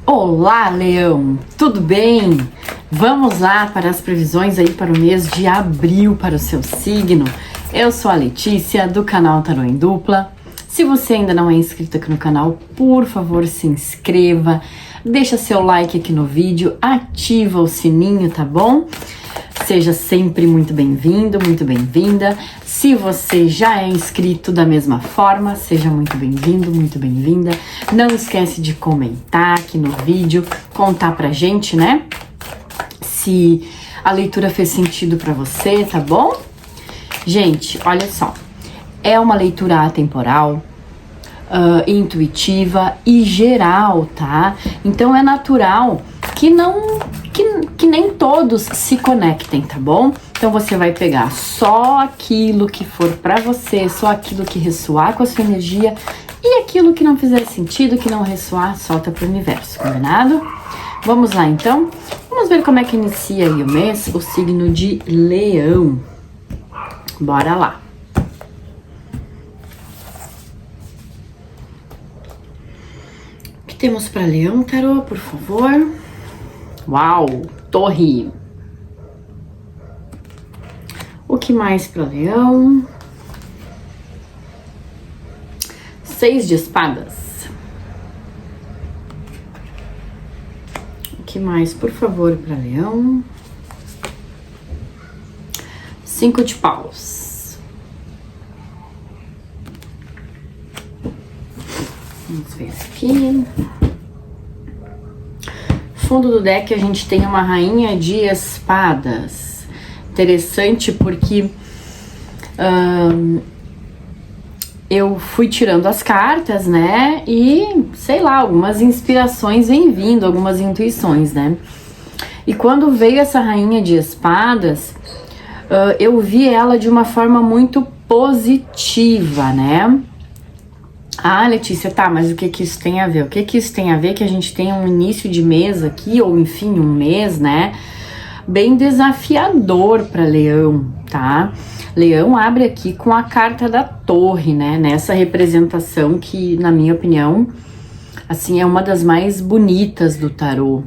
Olá, Leão! Tudo bem? Vamos lá para as previsões aí para o mês de abril para o seu signo. Eu sou a Letícia, do canal Tarô em Dupla. Se você ainda não é inscrito aqui no canal, por favor, se inscreva. Deixa seu like aqui no vídeo, ativa o sininho, tá bom? Seja sempre muito bem-vindo, muito bem-vinda. Se você já é inscrito da mesma forma, seja muito bem-vindo, muito bem-vinda. Não esquece de comentar aqui no vídeo, contar pra gente, né? Se a leitura fez sentido pra você, tá bom? Gente, olha só. É uma leitura atemporal, intuitiva e geral, tá? Então é natural que nem todos se conectem, tá bom? Então você vai pegar só aquilo que for pra você, só aquilo que ressoar com a sua energia e aquilo que não fizer sentido, que não ressoar, solta pro universo, combinado? Vamos lá então? Vamos ver como é que inicia aí o mês, o signo de Leão. Bora lá. O que temos para Leão, Tarô, por favor? Uau, Torre. O que mais para Leão? 6 de espadas. O que mais, por favor, para Leão? 5 de paus. Vamos ver aqui. Fundo do deck a gente tem uma rainha de espadas. Interessante porque eu fui tirando as cartas, né? E, sei lá, algumas inspirações vêm vindo, algumas intuições, né? E quando veio essa rainha de espadas, eu vi ela de uma forma muito positiva, né? Ah, Letícia, tá, mas o que isso tem a ver? O que isso tem a ver que a gente tem um início de mês aqui, ou enfim, um mês, né? Bem desafiador para Leão, tá? Leão abre aqui com a carta da Torre, né? Nessa representação que, na minha opinião, assim, é uma das mais bonitas do tarô.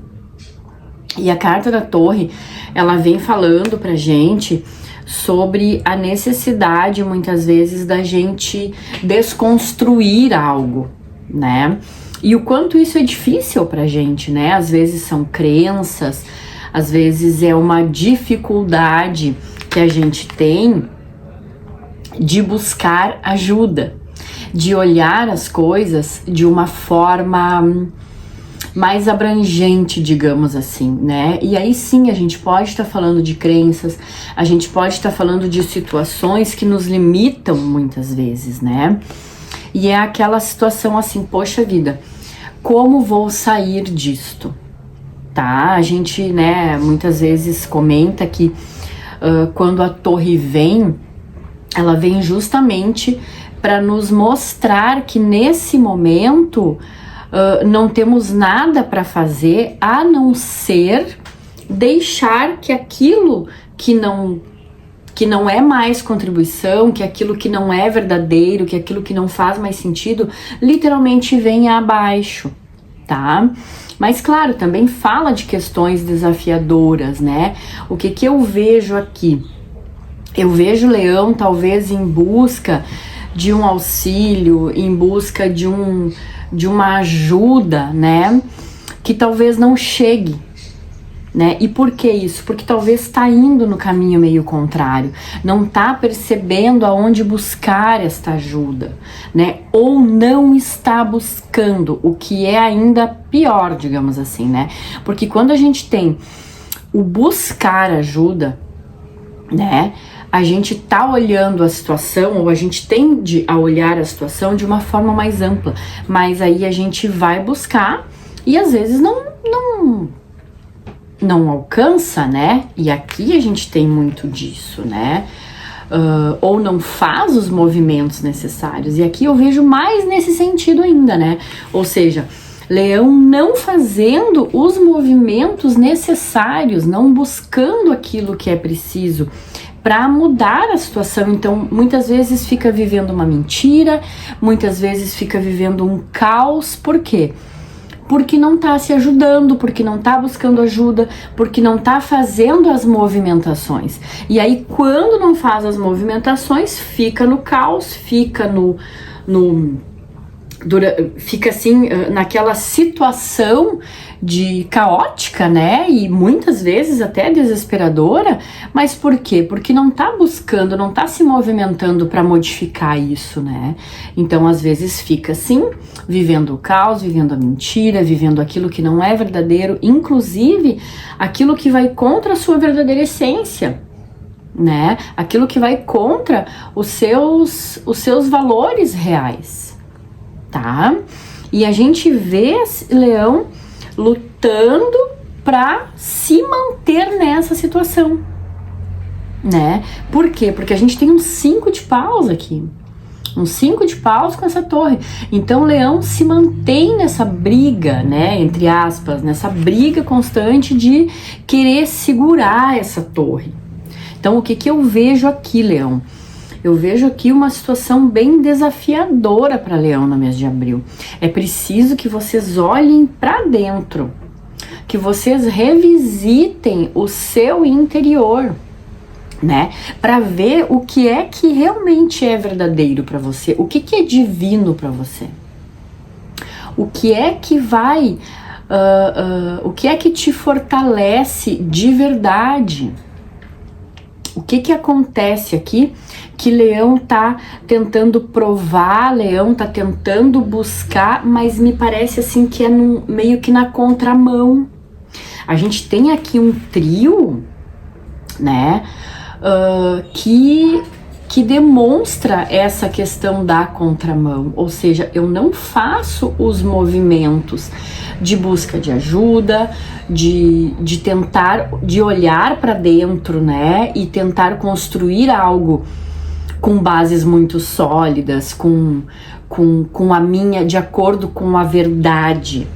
E a carta da Torre, ela vem falando pra gente sobre a necessidade, muitas vezes, da gente desconstruir algo, né? E o quanto isso é difícil pra gente, né? Às vezes são crenças, às vezes é uma dificuldade que a gente tem de buscar ajuda, de olhar as coisas de uma forma mais abrangente, digamos assim, né? E aí sim a gente pode estar falando de crenças, a gente pode estar falando de situações que nos limitam muitas vezes, né? E é aquela situação assim, poxa vida, como vou sair disto? Tá? A gente, né, muitas vezes comenta que quando a Torre vem, ela vem justamente para nos mostrar que nesse momento não temos nada para fazer a não ser deixar que aquilo que não é mais contribuição, que aquilo que não é verdadeiro, que aquilo que não faz mais sentido, literalmente venha abaixo, tá? Mas claro, também fala de questões desafiadoras, né? O que eu vejo aqui? Eu vejo Leão talvez em busca de um auxílio, em busca de uma ajuda, né? Que talvez não chegue, né? E por que isso? Porque talvez está indo no caminho meio contrário, não está percebendo aonde buscar esta ajuda, né? Ou não está buscando, o que é ainda pior, digamos assim, né? Porque quando a gente tem o buscar ajuda, né? A gente tá olhando a situação, ou a gente tende a olhar a situação de uma forma mais ampla, mas aí a gente vai buscar e às vezes não alcança, né? E aqui a gente tem muito disso, né? Ou não faz os movimentos necessários. E aqui eu vejo mais nesse sentido ainda, né? Ou seja, Leão não fazendo os movimentos necessários, não buscando aquilo que é preciso para mudar a situação. Então, muitas vezes fica vivendo uma mentira, muitas vezes fica vivendo um caos. Por quê? porque não tá se ajudando, porque não tá buscando ajuda, porque não tá fazendo as movimentações. E aí, quando não faz as movimentações, fica no caos, fica fica assim, naquela situação de caótica, né? E muitas vezes até desesperadora. Mas por quê? Porque não tá buscando, não tá se movimentando para modificar isso, né? Então, às vezes fica assim, vivendo o caos, vivendo a mentira, vivendo aquilo que não é verdadeiro, inclusive aquilo que vai contra a sua verdadeira essência, né? Aquilo que vai contra os seus valores reais. Tá? E a gente vê esse leão lutando para se manter nessa situação, né? Por quê? Porque a gente tem um 5 de paus aqui, um 5 de paus com essa torre. Então o leão se mantém nessa briga, né? Entre aspas, nessa briga constante de querer segurar essa torre. Então o que que eu vejo aqui, leão? Eu vejo aqui uma situação bem desafiadora para Leão no mês de abril. É preciso que vocês olhem para dentro, que vocês revisitem o seu interior, né? Para ver o que é que realmente é verdadeiro para você, o que que é divino para você, o que é que vai, o que é que te fortalece de verdade. O que que acontece aqui que Leão tá tentando provar, Leão tá tentando buscar, mas me parece assim que é meio que na contramão. A gente tem aqui um trio, né, que demonstra essa questão da contramão, ou seja, eu não faço os movimentos de busca de ajuda, de tentar, de olhar para dentro, né, e tentar construir algo com bases muito sólidas, com a minha, de acordo com a verdade,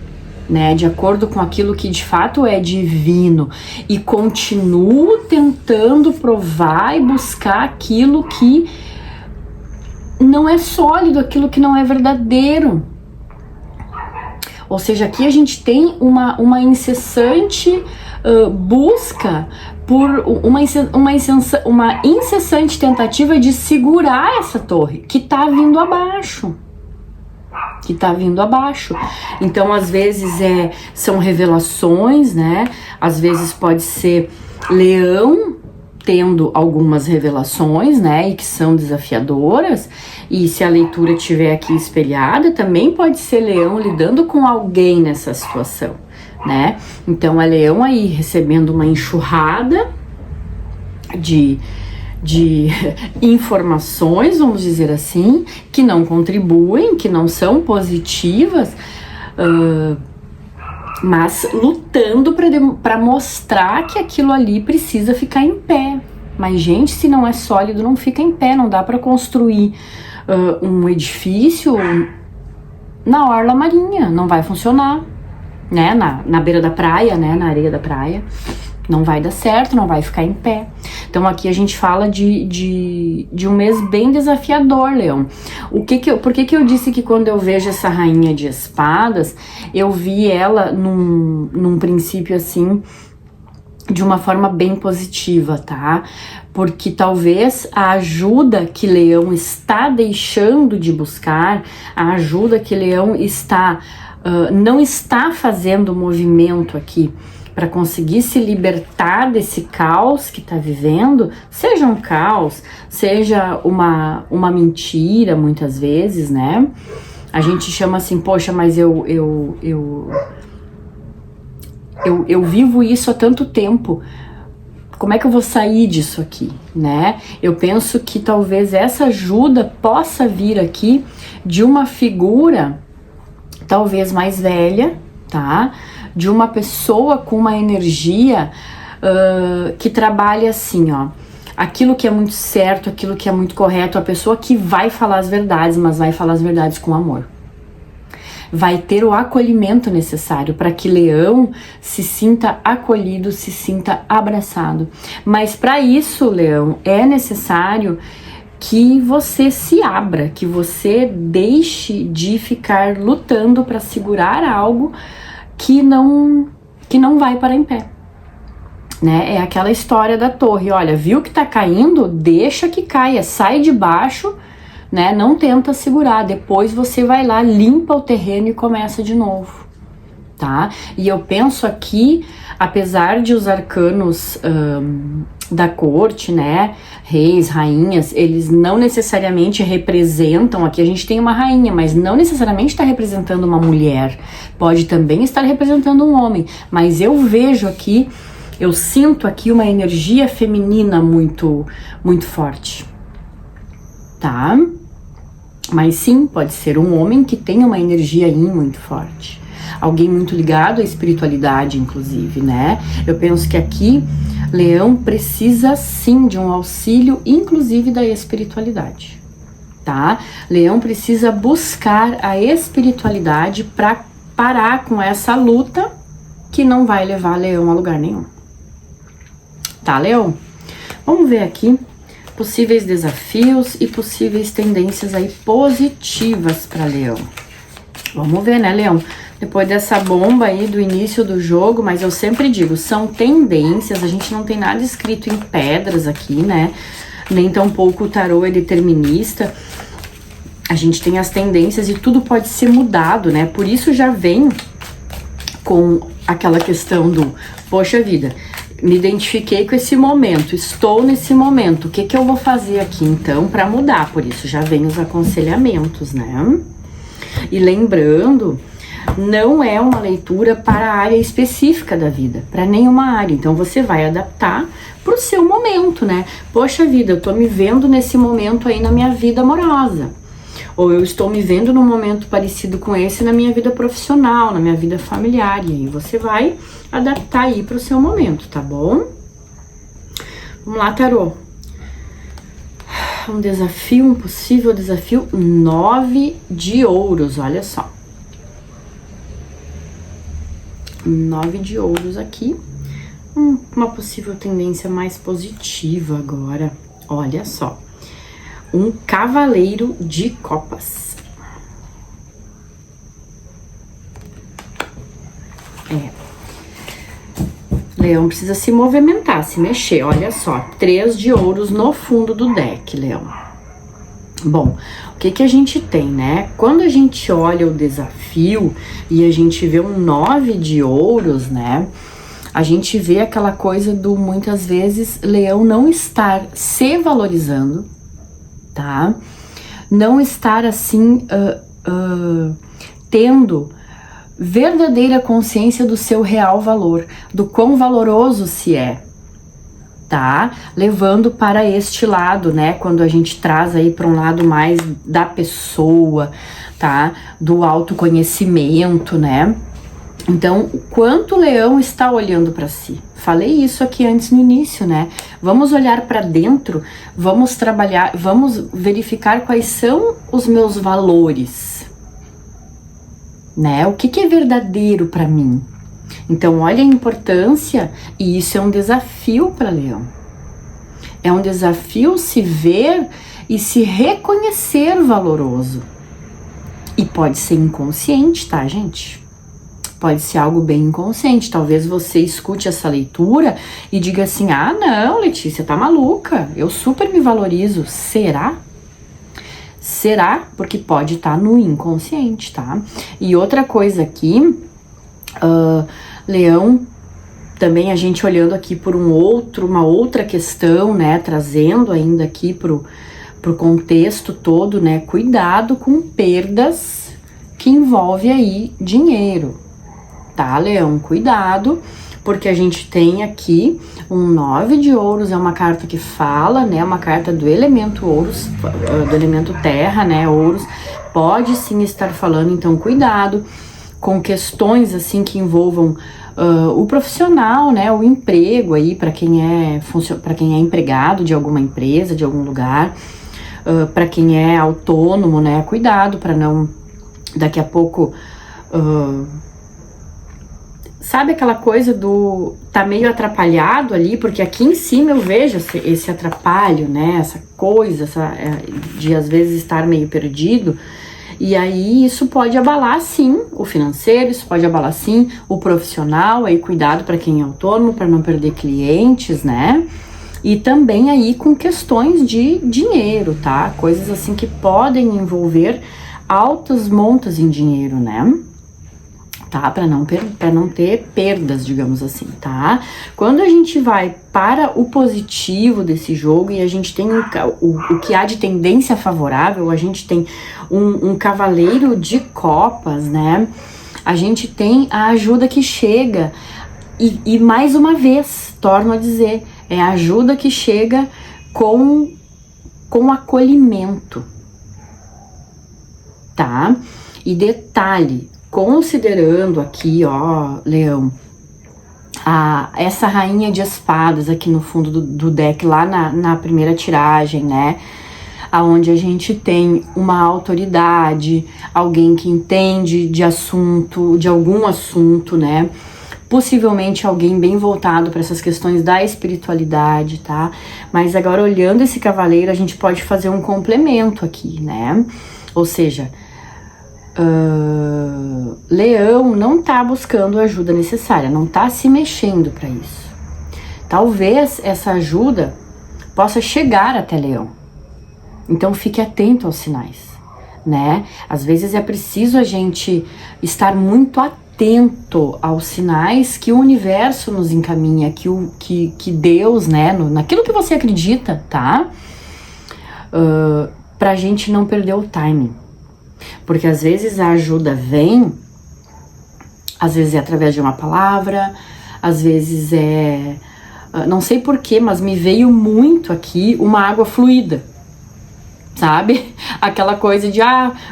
né, de acordo com aquilo que de fato é divino, e continuo tentando provar e buscar aquilo que não é sólido, aquilo que não é verdadeiro. Ou seja, aqui a gente tem uma incessante busca por uma incessante tentativa de segurar essa torre que tá vindo abaixo. Então, às vezes são revelações, né? Às vezes pode ser Leão tendo algumas revelações, né? E que são desafiadoras. E se a leitura estiver aqui espelhada, também pode ser Leão lidando com alguém nessa situação, né? Então, é Leão aí recebendo uma enxurrada de informações, vamos dizer assim, que não contribuem, que não são positivas, mas lutando para mostrar que aquilo ali precisa ficar em pé. Mas, gente, se não é sólido, não fica em pé, não dá para construir um edifício na orla marinha, não vai funcionar, né? Na beira da praia, né? Na areia da praia. Não vai dar certo, não vai ficar em pé. Então aqui a gente fala de um mês bem desafiador, Leão. Por que eu disse que quando eu vejo essa rainha de espadas, eu vi ela num princípio assim, de uma forma bem positiva, tá? Porque talvez a ajuda que Leão está deixando de buscar, a ajuda que Leão não está fazendo movimento aqui, para conseguir se libertar desse caos que está vivendo, seja um caos, seja uma mentira, muitas vezes, né? A gente chama assim, poxa, mas eu vivo isso há tanto tempo, como é que eu vou sair disso aqui, né? Eu penso que talvez essa ajuda possa vir aqui de uma figura, talvez mais velha, tá? De uma pessoa com uma energia que trabalha assim, ó, aquilo que é muito certo, aquilo que é muito correto, a pessoa que vai falar as verdades, mas vai falar as verdades com amor. Vai ter o acolhimento necessário para que Leão se sinta acolhido, se sinta abraçado. Mas para isso, Leão, é necessário que você se abra, que você deixe de ficar lutando para segurar algo que não vai parar em pé. Né? É aquela história da torre, olha, viu que tá caindo? Deixa que caia, sai de baixo, né? Não tenta segurar, depois você vai lá, limpa o terreno e começa de novo, tá? E eu penso aqui, apesar de os arcanos da corte, né, reis, rainhas, eles não necessariamente representam, aqui a gente tem uma rainha, mas não necessariamente está representando uma mulher, pode também estar representando um homem, mas eu vejo aqui, eu sinto aqui uma energia feminina muito forte, tá? Mas sim, pode ser um homem que tem uma energia yin muito forte. Alguém muito ligado à espiritualidade, inclusive, né? Eu penso que aqui, Leão precisa sim de um auxílio, inclusive da espiritualidade, tá? Leão precisa buscar a espiritualidade para parar com essa luta que não vai levar Leão a lugar nenhum. Tá, Leão? Vamos ver aqui possíveis desafios e possíveis tendências aí positivas para Leão. Vamos ver, né, Leão? Depois dessa bomba aí do início do jogo, mas eu sempre digo, são tendências, a gente não tem nada escrito em pedras aqui, né? Nem tampouco o tarô é determinista. A gente tem as tendências e tudo pode ser mudado, né? Por isso já vem com aquela questão do, poxa vida, me identifiquei com esse momento, estou nesse momento, o que que eu vou fazer aqui então para mudar? Por isso já vem os aconselhamentos, né? E lembrando, não é uma leitura para a área específica da vida, para nenhuma área, então você vai adaptar pro seu momento, né? Poxa vida, eu tô me vendo nesse momento aí na minha vida amorosa, ou eu estou me vendo num momento parecido com esse na minha vida profissional, na minha vida familiar, e aí você vai adaptar aí pro seu momento, tá bom? Vamos lá, tarô. Um desafio, um possível desafio, 9 de ouros, olha só. 9 de ouros aqui. Uma possível tendência mais positiva agora, olha só. Um cavaleiro de copas. Leão precisa se movimentar, se mexer, olha só. 3 de ouros no fundo do deck, Leão. Bom, o que que a gente tem, né? Quando a gente olha o desafio e a gente vê um 9 de ouros, né? A gente vê aquela coisa do, muitas vezes, Leão não estar se valorizando, tá? Não estar, assim, tendo verdadeira consciência do seu real valor, do quão valoroso se é, tá? Levando para este lado, né? Quando a gente traz aí para um lado mais da pessoa, tá? Do autoconhecimento, né? Então, o quanto o Leão está olhando para si? Falei isso aqui antes no início, né? Vamos olhar para dentro, vamos trabalhar, vamos verificar quais são os meus valores, né? O que que é verdadeiro para mim? Então, olha a importância, e isso é um desafio para Leão. É um desafio se ver e se reconhecer valoroso. E pode ser inconsciente, tá, gente? Pode ser algo bem inconsciente. Talvez você escute essa leitura e diga assim, ah, não, Letícia, tá maluca, eu super me valorizo. Será? Será? Porque pode estar no inconsciente, tá? E outra coisa aqui, Leão, também a gente olhando aqui por uma outra questão, né? Trazendo ainda aqui pro contexto todo, né? Cuidado com perdas que envolve aí dinheiro. Tá, Leão? Cuidado, porque a gente tem aqui um 9 de ouros, é uma carta que fala, né? Uma carta do elemento ouros, do elemento terra, né? Ouros, pode sim estar falando, então cuidado com questões assim que envolvam o profissional, né? O emprego aí, para quem é empregado de alguma empresa, de algum lugar, para quem é autônomo, né? Cuidado para não, daqui a pouco... Sabe aquela coisa do tá meio atrapalhado ali, porque aqui em cima eu vejo esse atrapalho, né? Essa coisa, de às vezes estar meio perdido. E aí isso pode abalar sim o financeiro, isso pode abalar sim o profissional, aí cuidado para quem é autônomo, para não perder clientes, né? E também aí com questões de dinheiro, tá? Coisas assim que podem envolver altas montas em dinheiro, né? Tá? Para não ter perdas, digamos assim, tá? Quando a gente vai para o positivo desse jogo e a gente tem o que há de tendência favorável, a gente tem um cavaleiro de copas, né? A gente tem a ajuda que chega e mais uma vez, torno a dizer, é a ajuda que chega com acolhimento, tá? E detalhe, considerando aqui, ó, Leão, essa rainha de espadas aqui no fundo do deck, lá na primeira tiragem, né? Aonde a gente tem uma autoridade, alguém que entende de assunto, de algum assunto, né? Possivelmente alguém bem voltado para essas questões da espiritualidade, tá? Mas agora, olhando esse cavaleiro, a gente pode fazer um complemento aqui, né? Ou seja, Leão não tá buscando a ajuda necessária, não tá se mexendo para isso. Talvez essa ajuda possa chegar até Leão. Então fique atento aos sinais, né? Às vezes é preciso a gente estar muito atento aos sinais que o universo nos encaminha, que Deus, né? Naquilo que você acredita, tá? Pra gente não perder o timing. Porque às vezes a ajuda vem, às vezes é através de uma palavra, às vezes é... não sei porquê, mas me veio muito aqui uma água fluida, sabe? Aquela coisa de,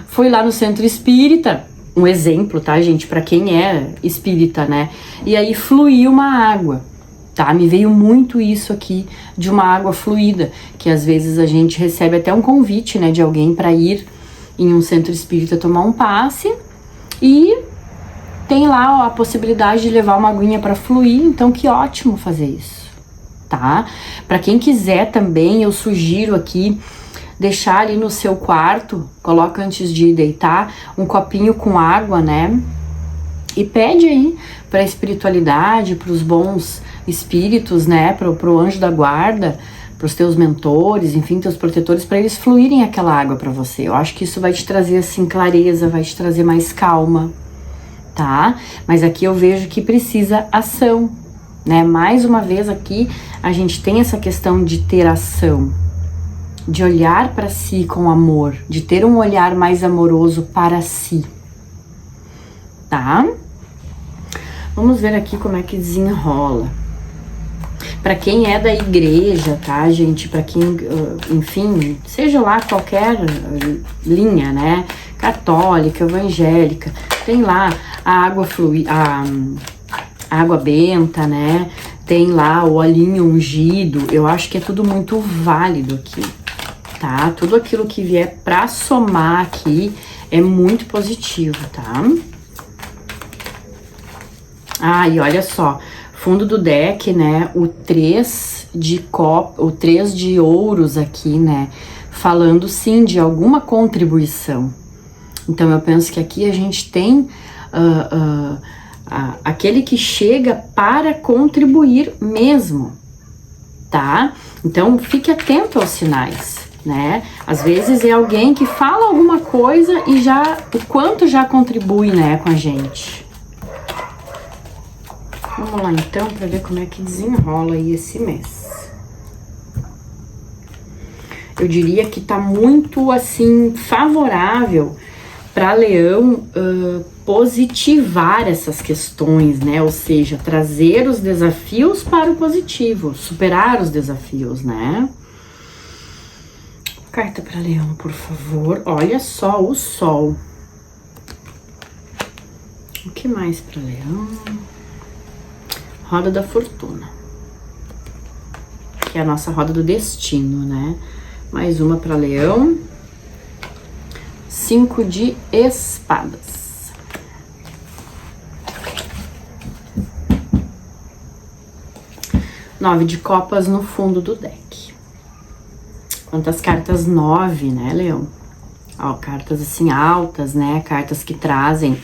fui lá no centro espírita, um exemplo, tá, gente? Pra quem é espírita, né? E aí fluiu uma água, tá? Me veio muito isso aqui de uma água fluida, que às vezes a gente recebe até um convite, né, de alguém pra ir em um centro espírita tomar um passe e tem lá a possibilidade de levar uma aguinha para fluir, então que ótimo fazer isso, tá? Para quem quiser também, eu sugiro aqui deixar ali no seu quarto, coloca antes de deitar um copinho com água, né? E pede aí para a espiritualidade, para os bons espíritos, né? Para o anjo da guarda, para os teus mentores, enfim, teus protetores, para eles fluírem aquela água para você. Eu acho que isso vai te trazer, assim, clareza, vai te trazer mais calma, tá? Mas aqui eu vejo que precisa ação, né? Mais uma vez aqui, a gente tem essa questão de ter ação, de olhar para si com amor, de ter um olhar mais amoroso para si, tá? Vamos ver aqui como é que desenrola. Para quem é da igreja, tá, gente? Para quem, enfim, seja lá qualquer linha, né? Católica, evangélica, tem lá a água a água benta, né? Tem lá o olhinho ungido. Eu acho que é tudo muito válido aqui, tá? Tudo aquilo que vier para somar aqui é muito positivo, tá? E olha só. Fundo do deck, né, o 3 de ouros aqui, né, falando sim de alguma contribuição. Então eu penso que aqui a gente tem aquele que chega para contribuir mesmo, tá? Então fique atento aos sinais, né? Às vezes é alguém que fala alguma coisa e o quanto já contribui, né, com a gente. Vamos lá então para ver como é que desenrola aí esse mês. Eu diria que tá muito assim favorável para Leão positivar essas questões, né? Ou seja, trazer os desafios para o positivo, superar os desafios, né? Carta para Leão, por favor. Olha só o Sol. O que mais para Leão? Roda da Fortuna, que é a nossa roda do destino, né? Mais uma para Leão. 5 de espadas. Nove de copas no fundo do deck. Quantas cartas? 9, né, Leão? Ó, cartas assim altas, né? Cartas que trazem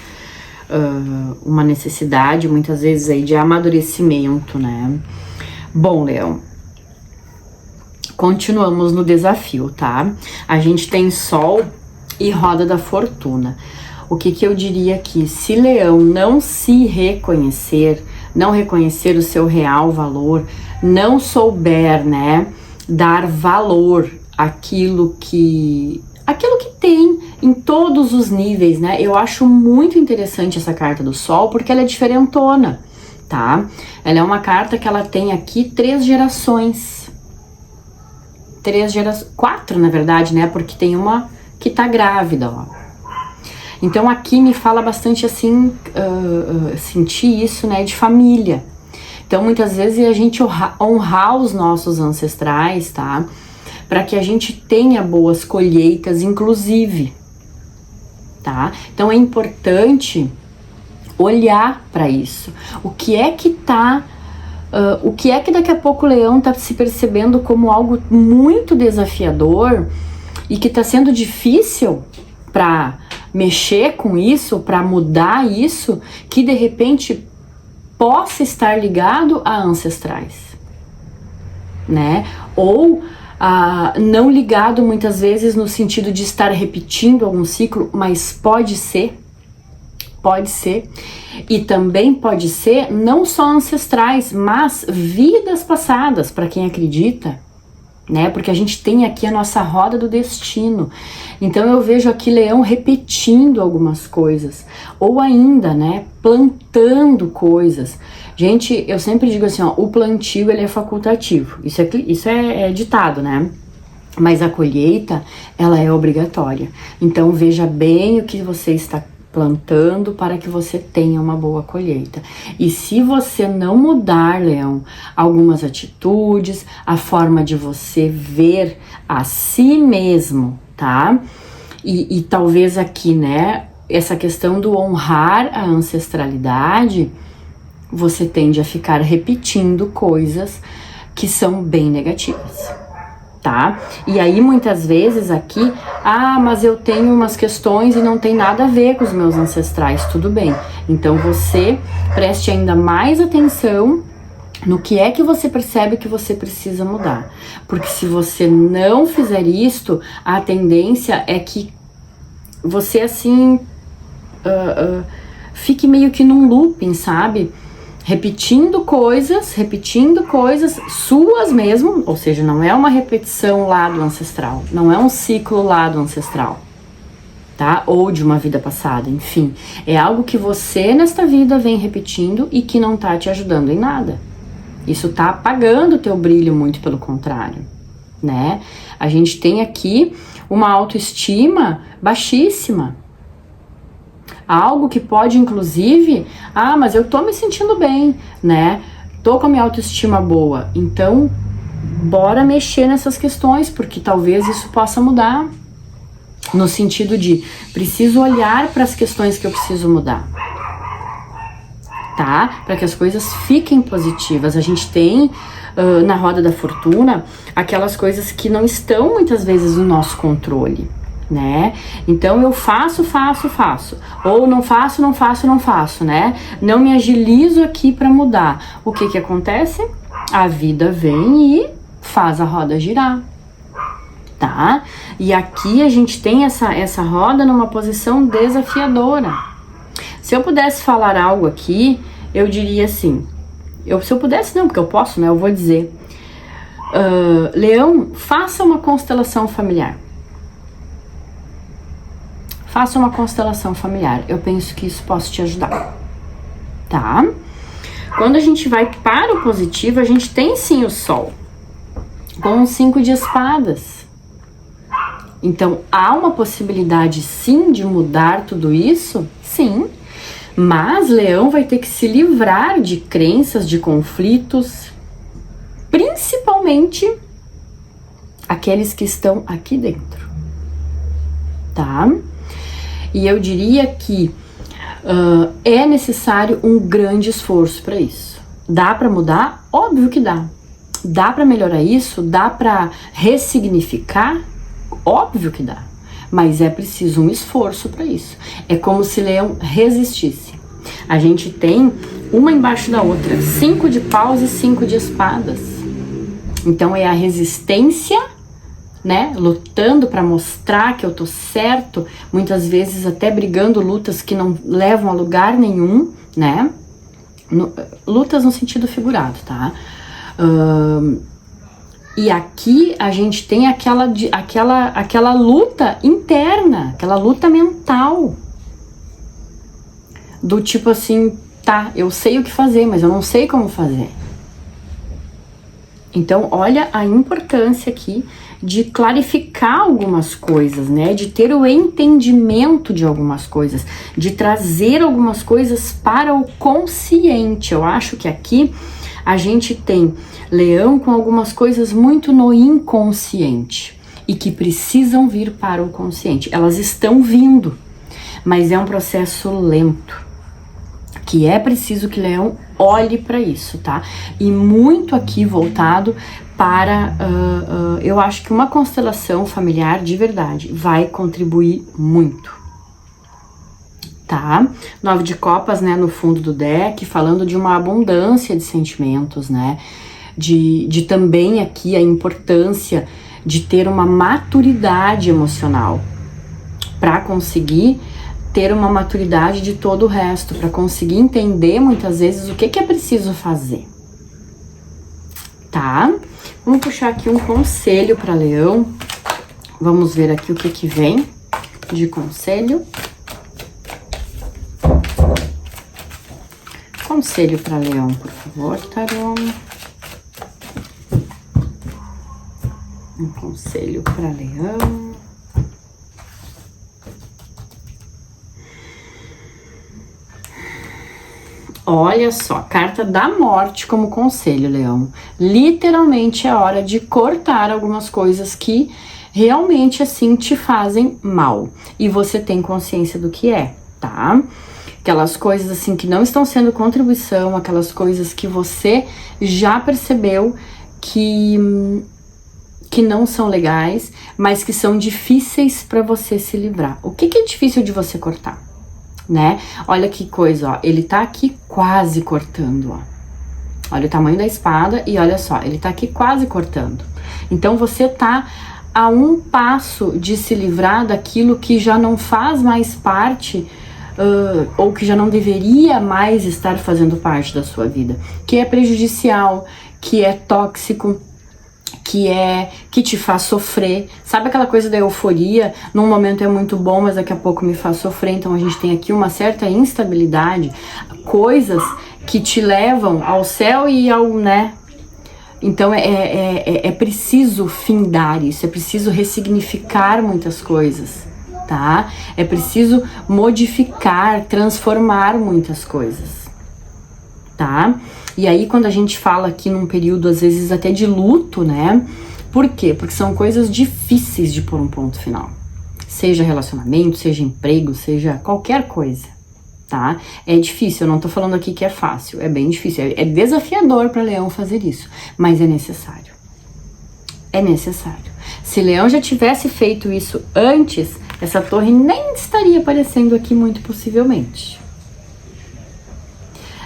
uma necessidade, muitas vezes aí de amadurecimento, né? Bom, Leão, continuamos no desafio, tá? A gente tem Sol e Roda da Fortuna. O que eu diria aqui? Se Leão não se reconhecer, não reconhecer o seu real valor, não souber, né, dar valor àquilo que tem em todos os níveis, né? Eu acho muito interessante essa carta do Sol, porque ela é diferentona, tá? Ela é uma carta que ela tem aqui 3 gerações. 4, na verdade, né? Porque tem uma que tá grávida, ó. Então aqui me fala bastante assim, sentir isso, né, de família. Então muitas vezes a gente honrar os nossos ancestrais, tá? Para que a gente tenha boas colheitas, inclusive, tá? Então é importante olhar para isso. O que é que daqui a pouco o Leão tá se percebendo como algo muito desafiador e que tá sendo difícil para mexer com isso, para mudar isso, que de repente possa estar ligado a ancestrais, né? Ou não ligado muitas vezes no sentido de estar repetindo algum ciclo, mas pode ser, e também pode ser não só ancestrais, mas vidas passadas, para quem acredita, né? Porque a gente tem aqui a nossa roda do destino. Então eu vejo aqui Leão repetindo algumas coisas, ou ainda, né, plantando coisas. Gente, eu sempre digo assim, ó, o plantio ele é facultativo. Isso é ditado, né? Mas a colheita, ela é obrigatória. Então veja bem o que você está plantando para que você tenha uma boa colheita. E se você não mudar, Leão, algumas atitudes, a forma de você ver a si mesmo, tá? E talvez aqui, né, essa questão do honrar a ancestralidade, você tende a ficar repetindo coisas que são bem negativas, tá? E aí muitas vezes aqui, mas eu tenho umas questões e não tem nada a ver com os meus ancestrais, tudo bem. Então você preste ainda mais atenção no que é que você percebe que você precisa mudar. Porque se você não fizer isto, a tendência é que você assim fique meio que num looping, sabe? Repetindo coisas suas mesmo, ou seja, não é uma repetição lá do ancestral, não é um ciclo lá do ancestral, tá? Ou de uma vida passada, enfim. É algo que você nesta vida vem repetindo e que não tá te ajudando em nada. Isso tá apagando o teu brilho, muito pelo contrário, né? A gente tem aqui uma autoestima baixíssima. Algo que pode, inclusive, mas eu tô me sentindo bem, né? Tô com a minha autoestima boa. Então, bora mexer nessas questões, porque talvez isso possa mudar. No sentido de, preciso olhar para as questões que eu preciso mudar, tá? Para que as coisas fiquem positivas. A gente tem na roda da fortuna aquelas coisas que não estão muitas vezes no nosso controle, né? Então eu faço, ou não faço, né? Não me agilizo aqui para mudar. O que acontece? A vida vem e faz a roda girar, tá? E aqui a gente tem essa roda numa posição desafiadora. Se eu pudesse falar algo aqui, eu diria assim, se eu pudesse não, porque eu posso, né? Eu vou dizer, Leão, faça uma constelação familiar. Faça uma constelação familiar. Eu penso que isso possa te ajudar, tá? Quando a gente vai para o positivo, a gente tem sim o Sol com o 5 de espadas. Então, há uma possibilidade sim de mudar tudo isso? Sim. Mas Leão vai ter que se livrar de crenças, de conflitos, principalmente aqueles que estão aqui dentro, tá? E eu diria que é necessário um grande esforço para isso. Dá para mudar? Óbvio que dá. Dá para melhorar isso? Dá para ressignificar? Óbvio que dá. mas é preciso um esforço para isso. É como se Leão resistisse. A gente tem uma embaixo da outra, 5 de paus e 5 de espadas. Então é a resistência, né, lutando para mostrar que eu tô certo, muitas vezes até brigando lutas que não levam a lugar nenhum, né? Lutas no sentido figurado, tá? E aqui a gente tem aquela luta interna, aquela luta mental. Do tipo assim, tá, eu sei o que fazer, mas eu não sei como fazer. Então, olha a importância aqui de clarificar algumas coisas, né? De ter o entendimento de algumas coisas, de trazer algumas coisas para o consciente. Eu acho que aqui a gente tem Leão com algumas coisas muito no inconsciente e que precisam vir para o consciente. Elas estão vindo, mas é um processo lento, que é preciso que Leão olhe para isso, tá? E muito aqui voltado para, eu acho que uma constelação familiar de verdade vai contribuir muito, tá? 9 de copas, né, no fundo do deck, falando de uma abundância de sentimentos, né? De também aqui a importância de ter uma maturidade emocional para conseguir ter uma maturidade de todo o resto, para conseguir entender muitas vezes o que é preciso fazer, tá? Vamos puxar aqui um conselho para Leão. Vamos ver aqui o que vem de conselho. Conselho para Leão, por favor, tarô. Um conselho para Leão. Olha só, carta da morte como conselho, Leão. Literalmente é hora de cortar algumas coisas que realmente, assim, te fazem mal. E você tem consciência do que é, tá? Aquelas coisas, assim, que não estão sendo contribuição, aquelas coisas que você já percebeu que não são legais, mas que são difíceis para você se livrar. O que é difícil de você cortar? Né? Olha que coisa, ó, ele tá aqui quase cortando, ó. Olha o tamanho da espada e olha só, ele tá aqui quase cortando. Então você tá a um passo de se livrar daquilo que já não faz mais parte, ou que já não deveria mais estar fazendo parte da sua vida, que é prejudicial, que é tóxico, que te faz sofrer. Sabe aquela coisa da euforia? Num momento é muito bom, mas daqui a pouco me faz sofrer. Então a gente tem aqui uma certa instabilidade, coisas que te levam ao céu e ao, né? Então é preciso findar isso, é preciso ressignificar muitas coisas, tá? É preciso modificar, transformar muitas coisas, tá? E aí, quando a gente fala aqui num período, às vezes, até de luto, né? Por quê? Porque são coisas difíceis de pôr um ponto final. Seja relacionamento, seja emprego, seja qualquer coisa, tá? É difícil, eu não tô falando aqui que é fácil, é bem difícil. É desafiador para Leão fazer isso, mas é necessário. É necessário. Se Leão já tivesse feito isso antes, essa torre nem estaria aparecendo aqui, muito possivelmente.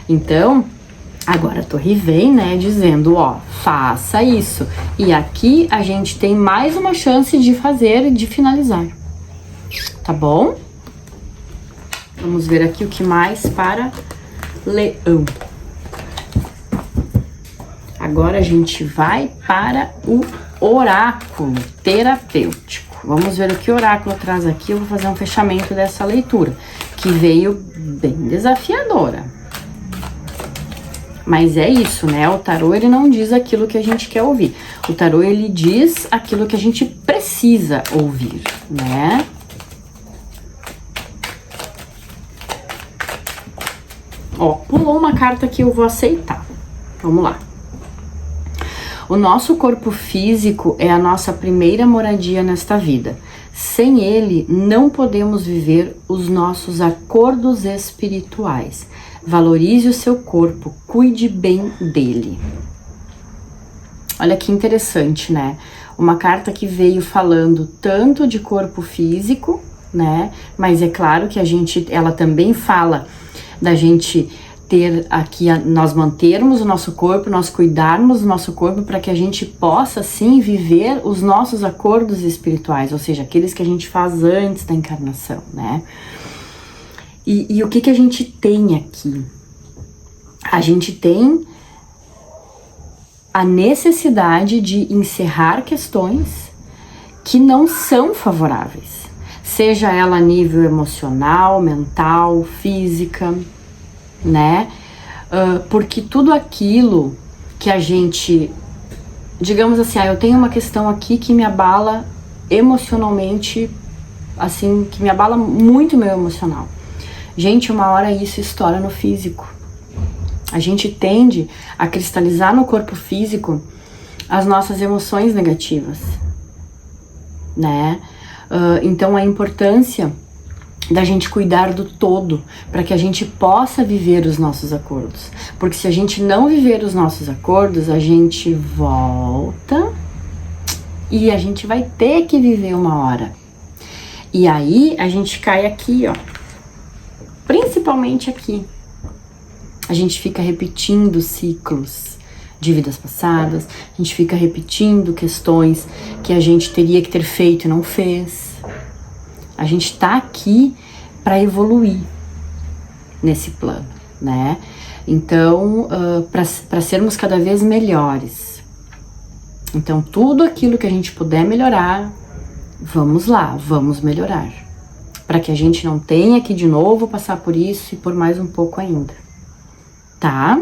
Então, agora a torre vem, né, dizendo, ó, faça isso. E aqui a gente tem mais uma chance de fazer e de finalizar. Tá bom? Vamos ver aqui o que mais para Leão. Agora a gente vai para o oráculo terapêutico. Vamos ver o que o oráculo traz aqui. Eu vou fazer um fechamento dessa leitura, que veio bem desafiadora. Mas é isso, né? O tarô, ele não diz aquilo que a gente quer ouvir. O tarô, ele diz aquilo que a gente precisa ouvir, né? Ó, pulou uma carta que eu vou aceitar. Vamos lá. O nosso corpo físico é a nossa primeira moradia nesta vida. Sem ele, não podemos viver os nossos acordos espirituais. Valorize o seu corpo, cuide bem dele. Olha que interessante, né? Uma carta que veio falando tanto de corpo físico, né? Mas é claro que ela também fala da gente ter aqui, nós mantermos o nosso corpo, nós cuidarmos do nosso corpo para que a gente possa, sim, viver os nossos acordos espirituais, ou seja, aqueles que a gente faz antes da encarnação, né? E o que a gente tem aqui? A gente tem a necessidade de encerrar questões que não são favoráveis, seja ela a nível emocional, mental, física, né? Porque tudo aquilo que a gente, digamos assim, eu tenho uma questão aqui que me abala emocionalmente, assim, que me abala muito meu emocional. Gente, uma hora isso estoura no físico. A gente tende a cristalizar no corpo físico as nossas emoções negativas, né? Então a importância da gente cuidar do todo, para que a gente possa viver os nossos acordos. Porque se a gente não viver os nossos acordos, a gente volta e a gente vai ter que viver uma hora. E aí a gente cai aqui, ó. Principalmente aqui. A gente fica repetindo ciclos de vidas passadas, a gente fica repetindo questões que a gente teria que ter feito e não fez. A gente tá aqui para evoluir nesse plano, né? Então, para sermos cada vez melhores. Então, tudo aquilo que a gente puder melhorar, vamos lá, vamos melhorar. Para que a gente não tenha que de novo passar por isso e por mais um pouco ainda, tá?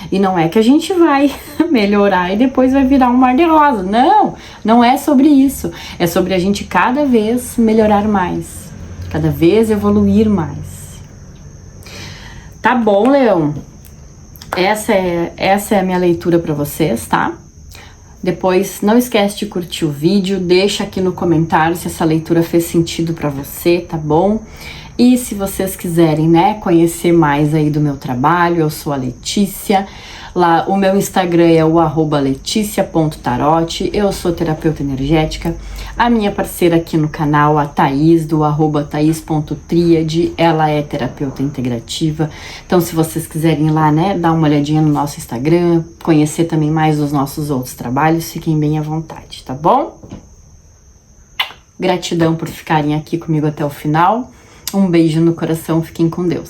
E não é que a gente vai melhorar e depois vai virar um mar de rosa. Não, não é sobre isso. É sobre a gente cada vez melhorar mais. Cada vez evoluir mais. Tá bom, Leão? Essa é a minha leitura para vocês, tá? Depois, não esquece de curtir o vídeo. Deixa aqui no comentário se essa leitura fez sentido para você, tá bom? E se vocês quiserem, né, conhecer mais aí do meu trabalho, eu sou a Letícia. Lá, o meu Instagram é o @leticia.tarot. Eu sou terapeuta energética. A minha parceira aqui no canal, a Thaís, do @thais.triade, ela é terapeuta integrativa. Então, se vocês quiserem ir lá, né, dar uma olhadinha no nosso Instagram, conhecer também mais dos nossos outros trabalhos, fiquem bem à vontade, tá bom? Gratidão por ficarem aqui comigo até o final. Um beijo no coração, fiquem com Deus.